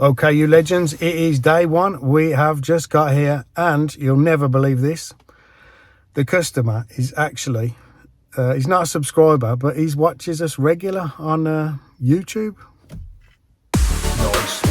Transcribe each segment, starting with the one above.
Okay, you legends, it is day one. We have just got here, and you'll never believe this. The customer is actually, he's not a subscriber, but he watches us regular on YouTube. Nice.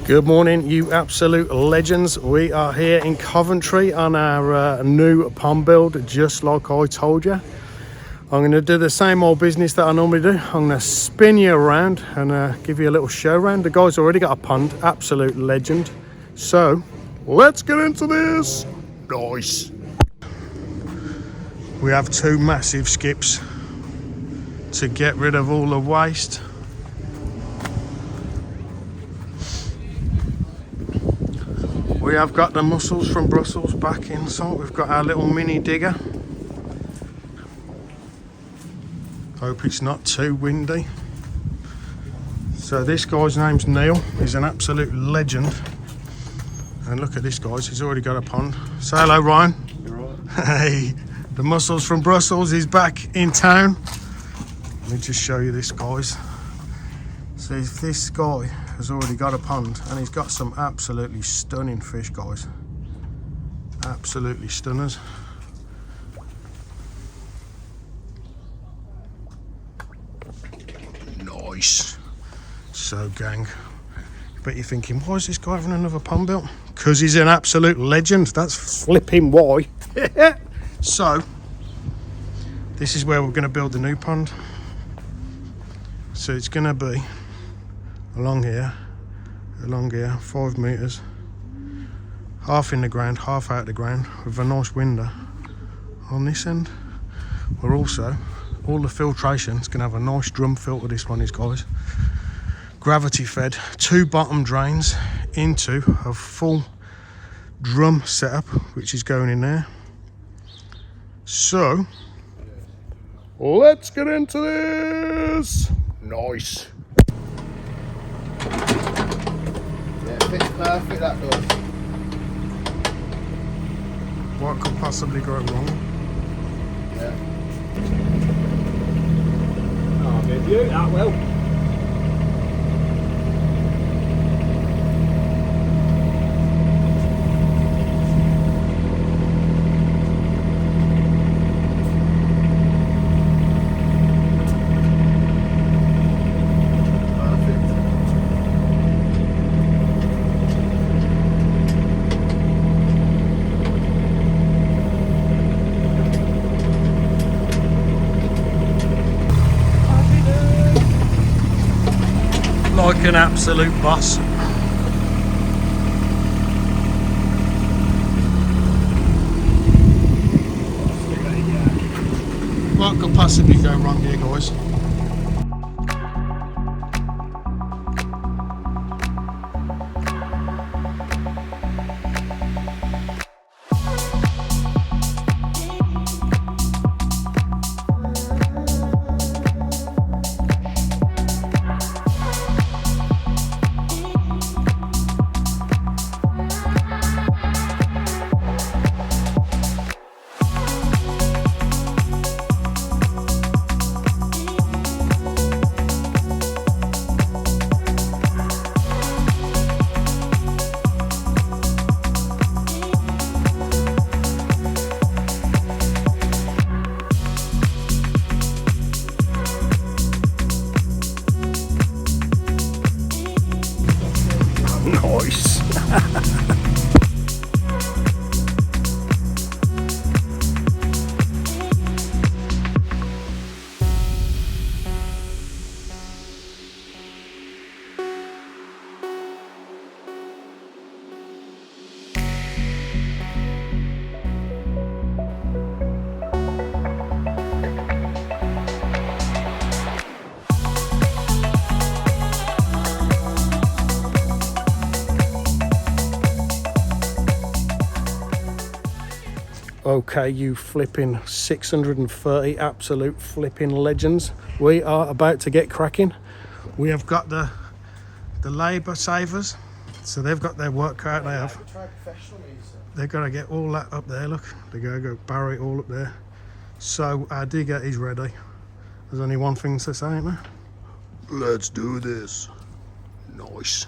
Good morning, you absolute legends. We are here in Coventry on our new pond build, just like I told you. I'm going to do the same old business that I normally do. I'm going to spin you around and give you a little show round. The guy's already got a pond, absolute legend. So let's get into this. Nice. We have two massive skips to get rid of all the waste. We have got the mussels from Brussels back inside. We've got our little mini digger. Hope it's not too windy. So this guy's name's Neil. He's an absolute legend. And look at this, guys. He's already got a pond. Say hello, Ryan. You're right. Hey, the mussels from Brussels is back in town. Let me just show you this, guys. So this guy has already got a pond, and he's got some absolutely stunning fish, guys. Absolutely stunners. Nice. So gang, but you're thinking, why is this guy having another pond built? Because he's an absolute legend. That's flipping why. So this is where we're going to build the new pond. So it's going to be along here, 5 meters, half in the ground, half out the ground, with a nice window on this end. We're also, all the filtration is going to have a nice drum filter. This one is, guys, gravity fed, 2 bottom drains into a full drum setup, which is going in there. So let's get into this. Nice. Fits perfect, that does. What could possibly go wrong? Yeah. Oh, good view, that will. Like an absolute boss. What could possibly go wrong here, guys? Okay, you flipping 630 absolute flipping legends. We are about to get cracking. We have got the labour savers, so they've got their work cut out. They have. They're gonna get all that up there. Look, they're gonna go bury it all up there. So our digger is ready. There's only one thing to say, ain't there? Let's do this. Nice.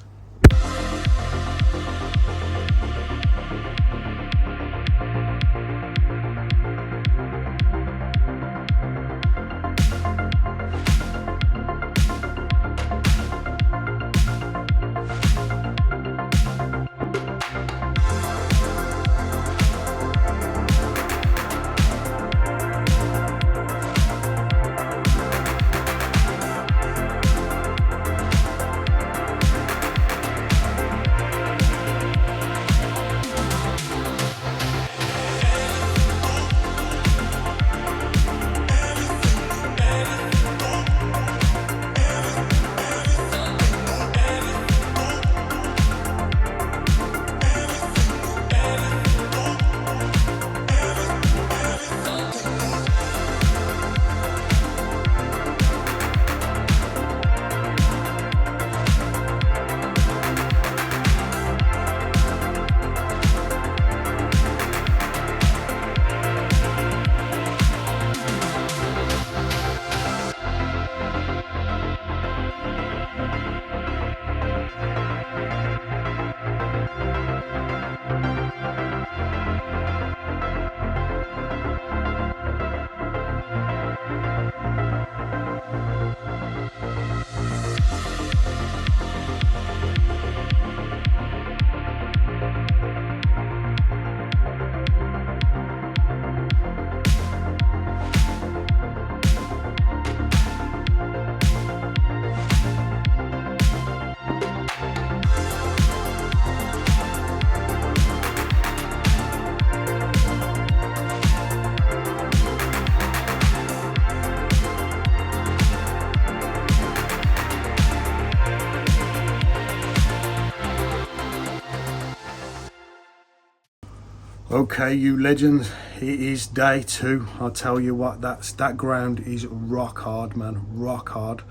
Okay, you legends, it is day 2. I'll tell you what, that ground is rock hard, man, rock hard.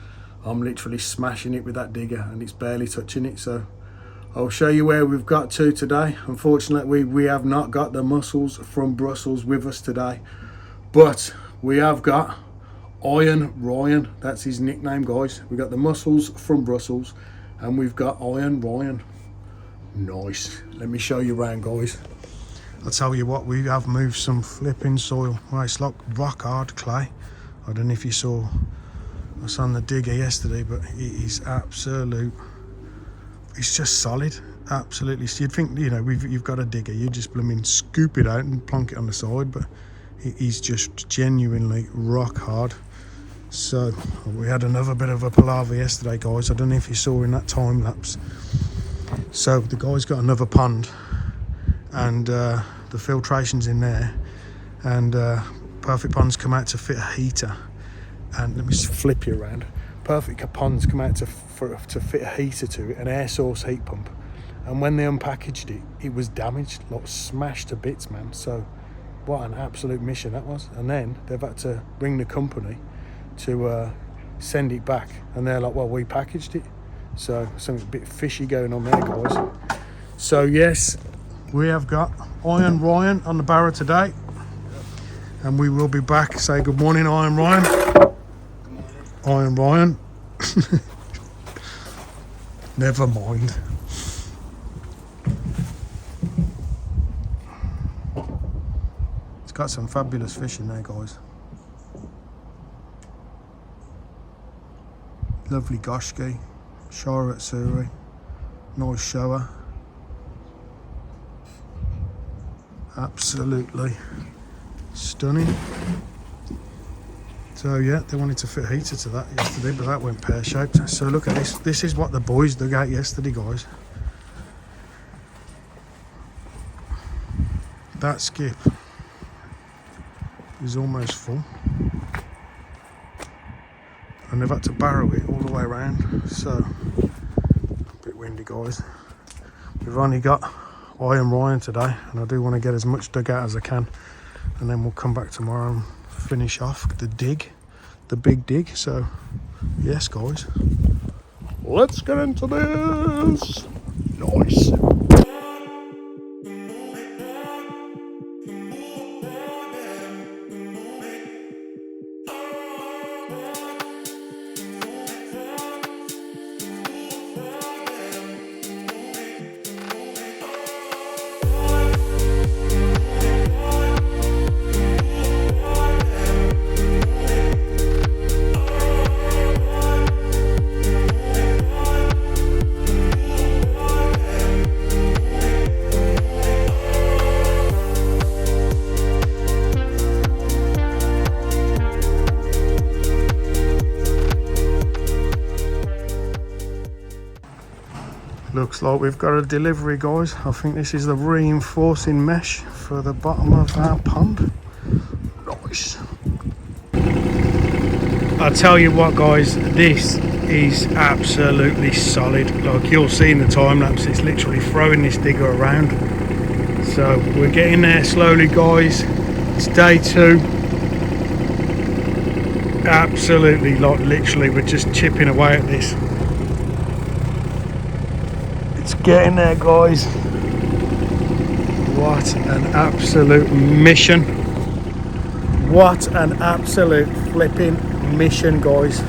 I'm literally smashing it with that digger and it's barely touching it. So I'll show you where we've got to today. Unfortunately, we have not got the mussels from Brussels with us today, but we have got Iron Ryan. That's his nickname, guys. We got the mussels from Brussels and we've got Iron Ryan. Nice. Let me show you around, guys. I'll tell you what, we have moved some flipping soil. Right, it's like rock hard clay. I don't know if you saw us on the digger yesterday, but it is absolute. It's just solid, absolutely. So you'd think, you know, you've got a digger, you just blooming scoop it out and plonk it on the side, but it is just genuinely rock hard. So we had another bit of a palaver yesterday, guys. I don't know if you saw in that time lapse. So the guy's got another pond, and the filtration's in there, and Perfect Ponds come out to fit a heater. And let me just flip you around. Perfect Ponds come out to fit a heater to it, an air source heat pump. And when they unpackaged it, it was damaged, like smashed to bits, man. So what an absolute mission that was. And then they've had to ring the company to send it back, and they're like, well, we packaged it. So something a bit fishy going on there, guys. So yes, we have got Iron Ryan on the barrow today, and we will be back. Say good morning, Iron Ryan. Good morning. Iron Ryan. Never mind. It's got some fabulous fish in there, guys. Lovely goshki, Shara Suri, nice shower. Absolutely stunning. So yeah, they wanted to fit a heater to that yesterday, but that went pear-shaped. So look at this. This is what the boys dug out yesterday, guys. That skip is almost full, and they've had to barrow it all the way around. So a bit windy, guys. We've only got Iron Ryan today, and I do want to get as much dug out as I can. and then we'll come back tomorrow and finish off the dig, the big dig. So yes guys, let's get into this. Nice. Looks like we've got a delivery, guys. I think this is the reinforcing mesh for the bottom of our pump. Nice. I'll tell you what guys, this is absolutely solid. Like you'll see in the time lapse, it's literally throwing this digger around. So we're getting there slowly guys. It's day 2. Absolutely, like literally we're just chipping away at this. It's getting there guys. What an absolute mission. What an absolute flipping mission guys.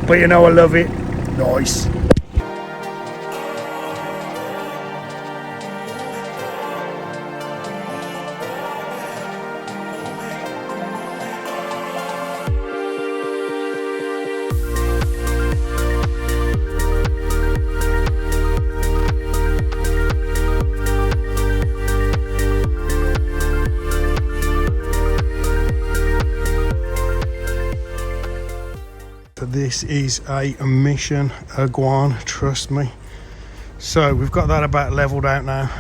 But you know I love it. Nice. This is a mission iguan, trust me. So we've got that about leveled out now.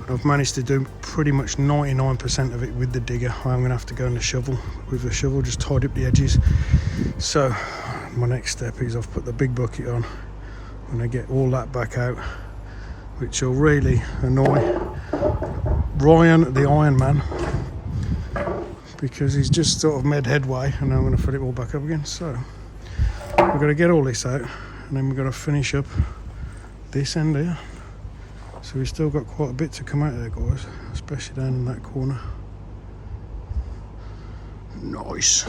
I've managed to do pretty much 99% of it with the digger. I'm gonna have to go in the shovel with the shovel, just tidy up the edges. So my next step is I've put the big bucket on and I get all that back out, which will really annoy Ryan the Iron Man, because he's just sort of made headway and I'm going to put it all back up again. So we're going to get all this out and then we're going to finish up this end here. So we've still got quite a bit to come out there guys, especially down in that corner. Nice.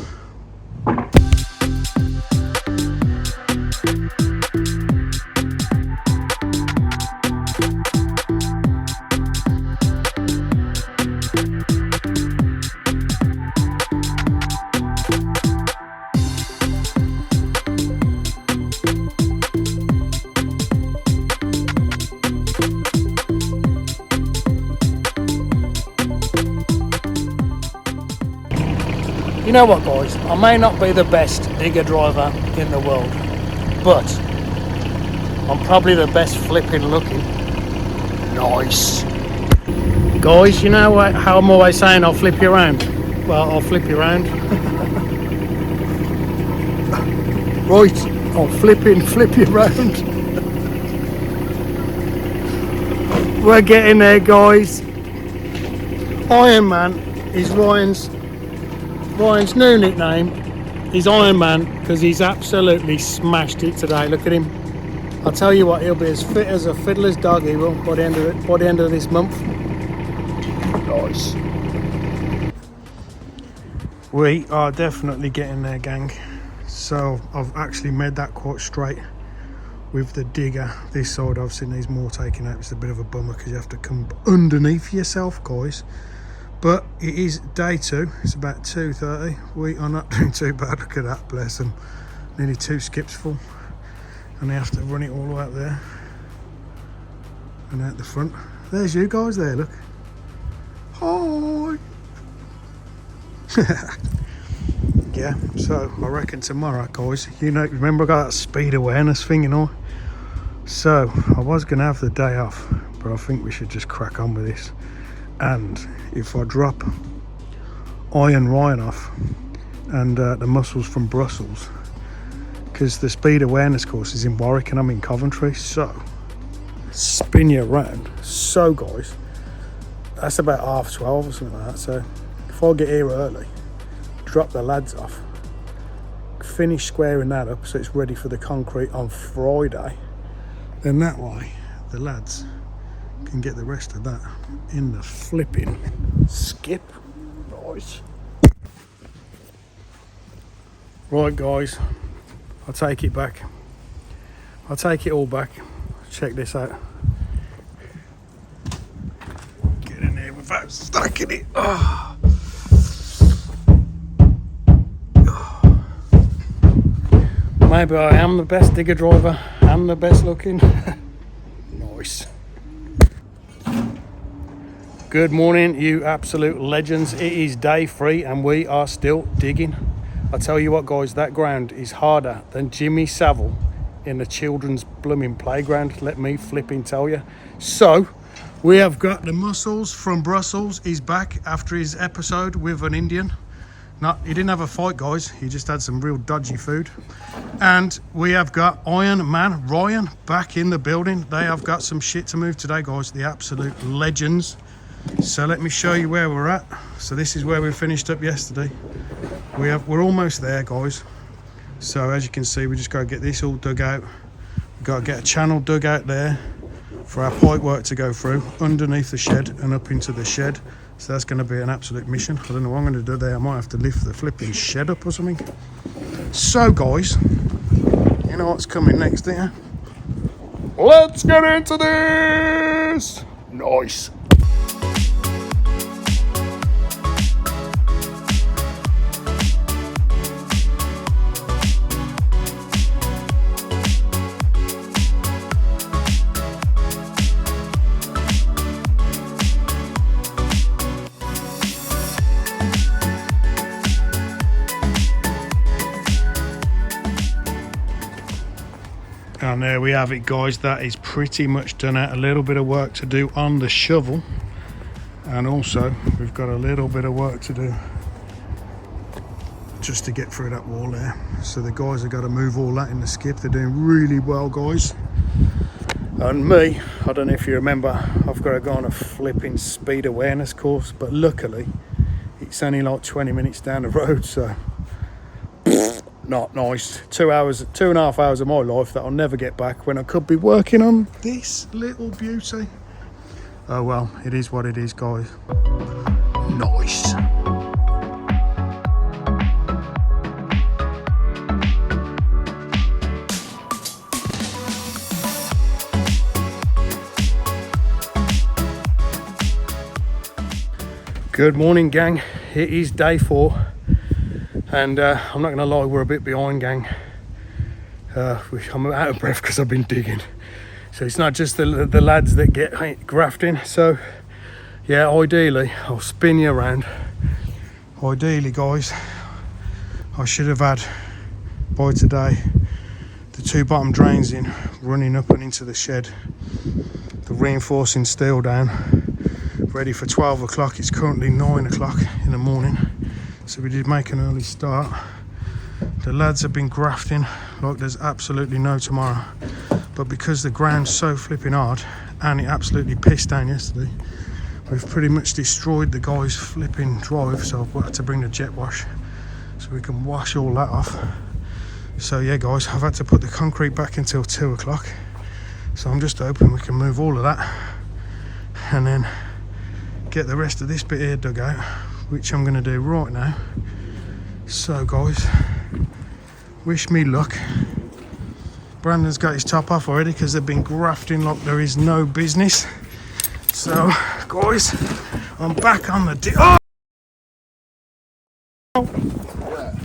You know what guys, I may not be the best digger driver in the world, but I'm probably the best flipping looking. Nice. Guys, you know what, how I'm always saying I'll flip you around? Well, I'll flip you around. Right, I'll flip you around. We're getting there guys. Iron Man is Ryan's new nickname is Iron Man because he's absolutely smashed it today. Look at him. I'll tell you what, he'll be as fit as a fiddler's dog, he will, by the end of this month. Nice. We are definitely getting there gang. So I've actually made that quite straight with the digger. This side obviously needs more taking out. It's a bit of a bummer because you have to come underneath yourself guys. But it is day 2, it's about 2:30. We are not doing too bad. Look at that, bless them. Nearly 2 skips full. And they have to run it all the way up there and out the front. There's you guys there, look. Hi. Yeah, so I reckon tomorrow guys, you know, remember I got that speed awareness thing, you know. So I was gonna have the day off, but I think we should just crack on with this. And if I drop Iron Ryan off and the muscles from Brussels, because the speed awareness course is in Warwick and I'm in Coventry, so spin you around. So guys, that's about 12:30 or something like that. So if I get here early, drop the lads off, finish squaring that up so it's ready for the concrete on Friday, then that way the lads can get the rest of that in the flipping skip. Nice. Right guys, I'll take it back. I'll take it all back. Check this out. Get in there without stacking it. Oh. Maybe I am the best digger driver and the best looking. Nice. Good morning, you absolute legends. It is day 3 and we are still digging. I tell you what guys, that ground is harder than Jimmy Savile in the children's blooming playground, let me flipping tell you. So we have got the Muscles from Brussels. He's back after his episode with an Indian. He didn't have a fight guys, he just had some real dodgy food. And we have got Iron Man Ryan back in the building. They have got some shit to move today guys, the absolute legends. So let me show you where we're at. So this is where we finished up yesterday. We're almost there guys. So as you can see, we just got to get this all dug out. We've got to get a channel dug out there for our pipe work to go through underneath the shed and up into the shed. So that's going to be an absolute mission. I don't know what I'm going to do there. I might have to lift the flipping shed up or something. So guys, you know what's coming next here? Let's get into this. Nice. And there we have it guys, that is pretty much done out. A little bit of work to do on the shovel, and also we've got a little bit of work to do just to get through that wall there. So the guys have got to move all that in the skip. They're doing really well guys. And me, I don't know if you remember, I've got to go on a flipping speed awareness course, but luckily it's only like 20 minutes down the road, so not nice. 2.5 hours of my life that I'll never get back when I could be working on this little beauty. Oh well, it is what it is guys. Nice. Good morning gang, it is day 4. And I'm not going to lie, we're a bit behind gang. I'm out of breath because I've been digging. So it's not just the lads that get grafting. So yeah, ideally, I'll spin you around. Ideally guys, I should have had by today the 2 bottom drains in, running up and into the shed, the reinforcing steel down, ready for 12 o'clock. It's currently 9 o'clock in the morning. So we did make an early start. The lads have been grafting like there's absolutely no tomorrow. But because the ground's so flipping hard and it absolutely pissed down yesterday, we've pretty much destroyed the guy's flipping drive. So I've had to bring the jet wash so we can wash all that off. So yeah guys, I've had to put the concrete back until 2 o'clock. So I'm just hoping we can move all of that and then get the rest of this bit here dug out, which I'm going to do right now. So guys, wish me luck. Brandon's got his top off already because they've been grafting like there is no business. So guys, I'm back on the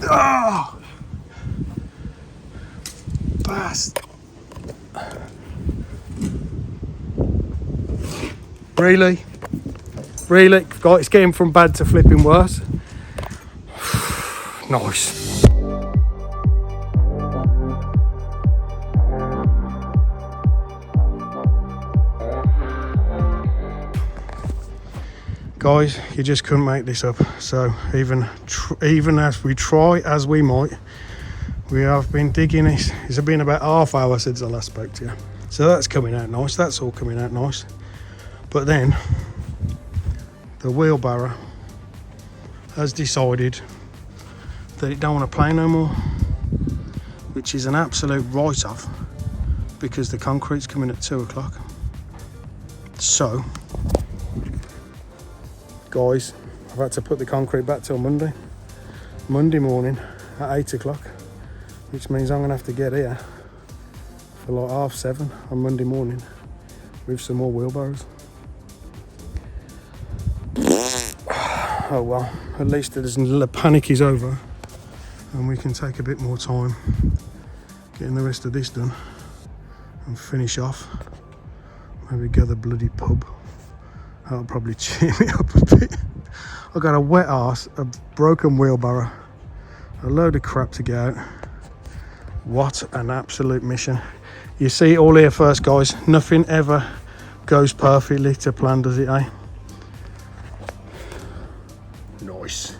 oh! Bastard. Really? Really? God, it's getting from bad to flipping worse. Nice. Guys, you just couldn't make this up. So even as we try as we might, we have been digging this. It's been about half hour since I last spoke to you. So that's coming out nice. That's all coming out nice. But then the wheelbarrow has decided that it don't want to play no more, which is an absolute write-off because the concrete's coming at 2 o'clock. So, guys, I've had to put the concrete back till Monday morning at 8 o'clock, which means I'm gonna have to get here for like 7:30 on Monday morning with some more wheelbarrows. Oh well, at least the panic is over and we can take a bit more time getting the rest of this done and finish off. Maybe go to the bloody pub. That'll probably cheer me up a bit. I got a wet arse, a broken wheelbarrow, a load of crap to get out. What an absolute mission. You see it all here first, guys. Nothing ever goes perfectly to plan, does it, eh? Nice.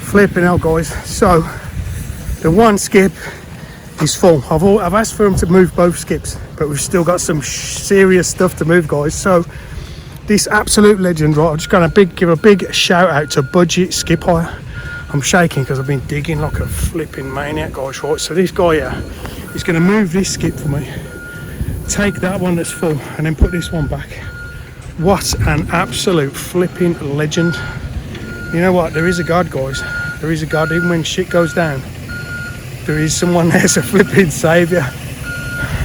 Flipping out, guys. So the one skip is full. I've asked for them to move both skips, but we've still got some serious stuff to move, guys. So this absolute legend, right? I'm just going to give a big shout out to Budget Skip Hire. I'm shaking because I've been digging like a flipping maniac, guys. Right, so this guy here is going to move this skip for me, take that one that's full, and then put this one back. What an absolute flipping legend. You know what? There is a God, guys. There is a God. Even when shit goes down, there is someone there's a flipping saviour.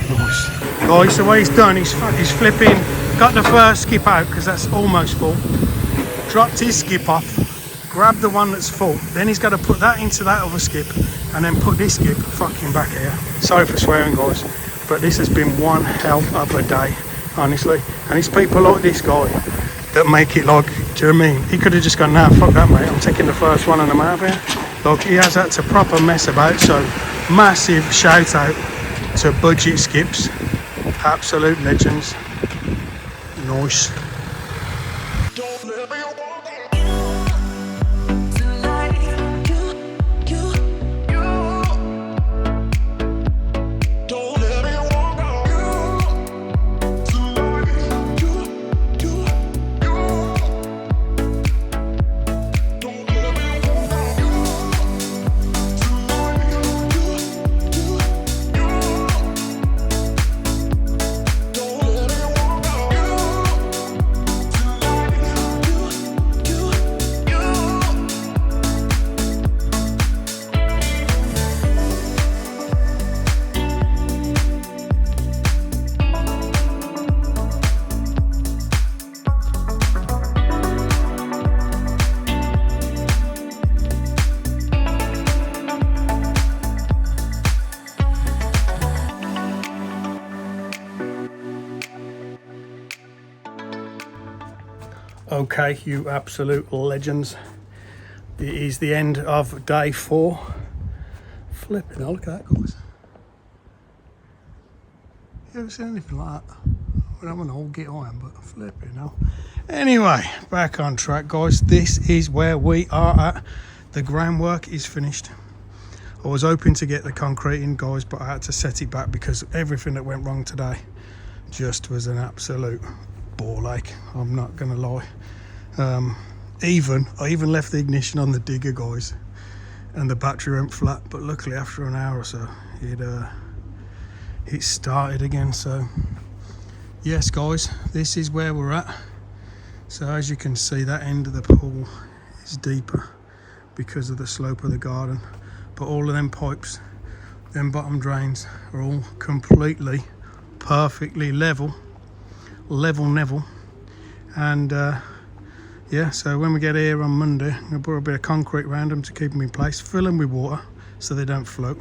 Nice. Guys, the way he's done, he's flipping, got the first skip out because that's almost full. Dropped his skip off, grabbed the one that's full. Then he's got to put that into that other skip and then put this skip fucking back here. Sorry for swearing, guys, but this has been one hell of a day, honestly. And it's people like this guy that make it like, do you know what I mean? He could have just gone, nah, fuck that, mate, I'm taking the first one and I'm out of here. Look, he has had to proper mess about, so massive shout out to Budget Skips. Absolute legends. Nice. Okay, you absolute legends. It is the end of day 4. Flipping hell, look at that, guys. You ever seen anything like that? Well, I'm an old git iron, but flipping hell. Anyway, back on track, guys. This is where we are at. The groundwork is finished. I was hoping to get the concrete in, guys, but I had to set it back because everything that went wrong today just was an absolute ball ache. I'm not gonna lie. I even left the ignition on the digger, guys, and the battery went flat, but luckily after an hour or so it started again. So yes, guys, this is where we're at. So as you can see, that end of the pool is deeper because of the slope of the garden, but all of them pipes, them bottom drains, are all completely perfectly level, and yeah, so when we get here on Monday, I'm going to put a bit of concrete around them to keep them in place, fill them with water so they don't float,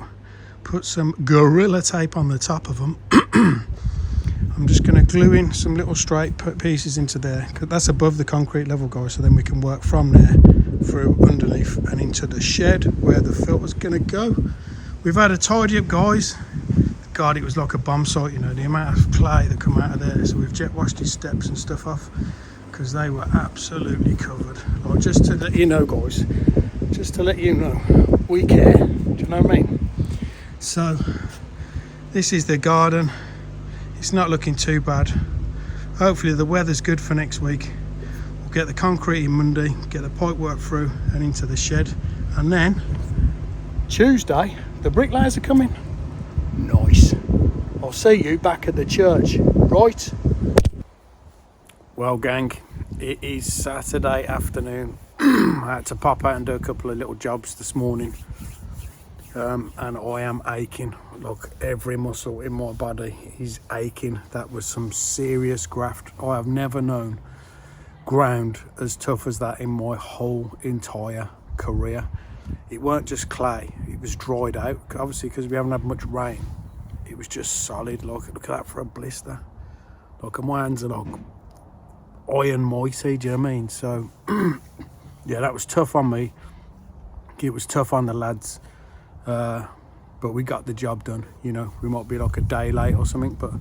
put some Gorilla Tape on the top of them. I'm just going to glue in some little straight pieces into there, because that's above the concrete level, guys, so then we can work from there through underneath and into the shed where the filter's going to go. We've had a tidy up, guys. God, it was like a bomb site, you know, the amount of clay that come out of there. So we've jet washed his steps and stuff off. because they were absolutely covered. Like, just to let you know, guys, just to let you know, we care. Do you know what I mean? So this is the garden. It's not looking too bad. Hopefully the weather's good for next week. We'll get the concrete in Monday, get the pipe work through and into the shed, and then Tuesday the bricklayers are coming. Nice. I'll see you back at the church, right? Well, gang, it is Saturday afternoon. I had to pop out and do a couple of little jobs this morning, and I am aching. Look, every muscle in my body is aching. That was some serious graft. I have never known ground as tough as that in my whole entire career. It weren't just clay, it was dried out, obviously, because we haven't had much rain. It was just solid. Look at that for a blister. Look, and my hands are like iron mighty, do you know what I mean? So yeah, that was tough on me. It was tough on the lads, but we got the job done. You know, we might be like a day late or something, but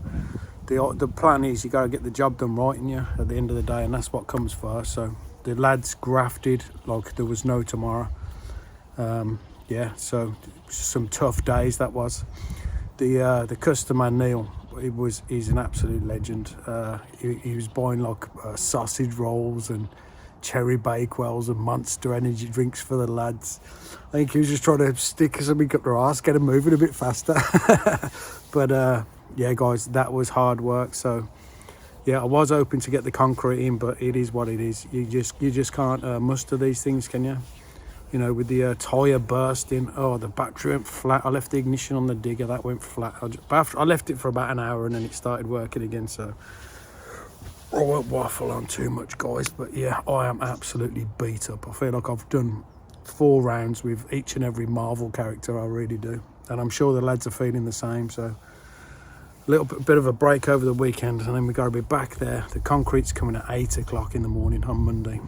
the plan is you got to get the job done right, and you at the end of the day, and that's what comes first. So the lads grafted like there was no tomorrow. Yeah, so some tough days that was. The customer Neil, he's an absolute legend. He was buying like sausage rolls and cherry bakewells and Monster energy drinks for the lads. I think he was just trying to stick something up their arse, get them moving a bit faster. But yeah, guys, that was hard work. So yeah, I was hoping to get the concrete in, but it is what it is. You just can't muster these things, can you? You know, with the tyre bursting. Oh, the battery went flat. I left the ignition on the digger, that went flat. I left it for about an hour and then it started working again, so I won't waffle on too much, guys. But yeah, I am absolutely beat up. I feel like I've done 4 rounds with each and every Marvel character, I really do. And I'm sure the lads are feeling the same, so a little bit of a break over the weekend, and then we got to be back there. The concrete's coming at 8 o'clock in the morning on Monday.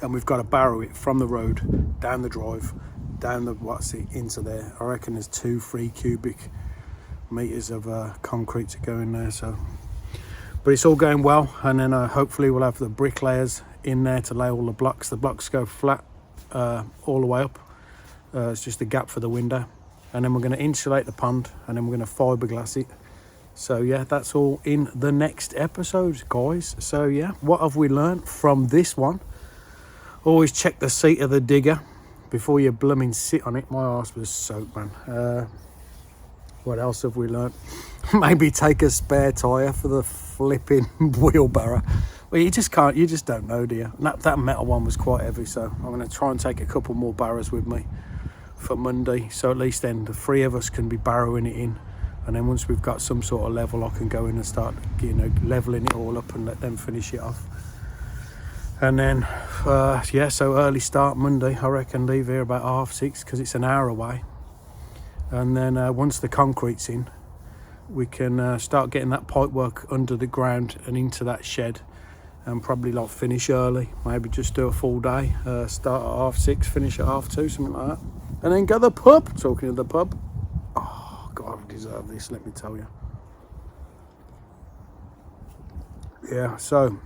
And we've got to barrow it from the road, down the drive, down the into there. I reckon there's 2-3 cubic meters of concrete to go in there. So, but it's all going well, and then hopefully we'll have the bricklayers in there to lay all the blocks. The blocks go flat all the way up. It's just a gap for the window, and then we're going to insulate the pond, and then we're going to fibreglass it. So yeah, that's all in the next episode, guys. So yeah, what have we learned from this one? Always check the seat of the digger before you blooming sit on it. My arse was soaked, man. What else have we learnt? Maybe take a spare tyre for the flipping wheelbarrow. Well, you just can't, you just don't know, do you? And that metal one was quite heavy, so I'm going to try and take a couple more barrows with me for Monday. So at least then the 3 of us can be barrowing it in. And then once we've got some sort of level, I can go in and start, you know, levelling it all up and let them finish it off. And then, yeah, so early start Monday. I reckon leave here about 6:30 because it's an hour away. And then once the concrete's in, we can start getting that pipe work under the ground and into that shed, and probably like finish early. Maybe just do a full day. Start at 6:30, finish at 2:30, something like that. And then go to the pub. Talking of the pub. Oh, God, I deserve this, let me tell you. Yeah, so...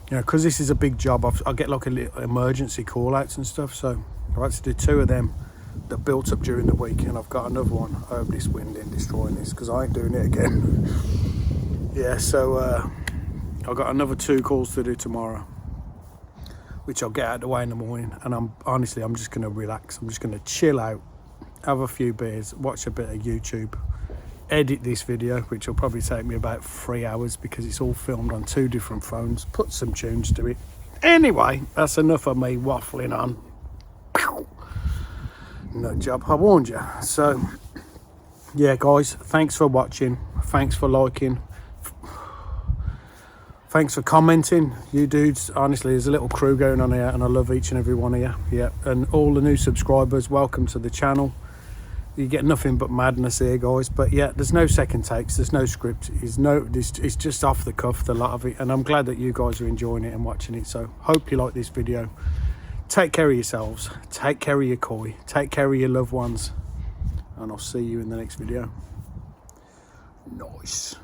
you know, because this is a big job, I get like a little emergency call outs and stuff, so I had to do 2 of them that built up during the week, and I've got another one. I hope this wind ain't destroying this, because I ain't doing it again. Yeah, so I've got another 2 calls to do tomorrow, which I'll get out of the way in the morning, and I'm just going to relax. I'm just going to chill out, have a few beers, watch a bit of YouTube, edit this video, which will probably take me about 3 hours because it's all filmed on 2 different phones, put some tunes to it. Anyway, that's enough of me waffling on. Nut job, I warned you. So yeah, guys, thanks for watching, thanks for liking, thanks for commenting. You dudes, honestly, there's a little crew going on here, and I love each and every one of you. Yeah, and all the new subscribers, welcome to the channel. You get nothing but madness here, guys. But yeah, there's no second takes, there's no script, it's just off the cuff, the lot of it, and I'm glad that you guys are enjoying it and watching it. So hope you like this video. Take care of yourselves, take care of your koi, take care of your loved ones, and I'll see you in the next video. Nice.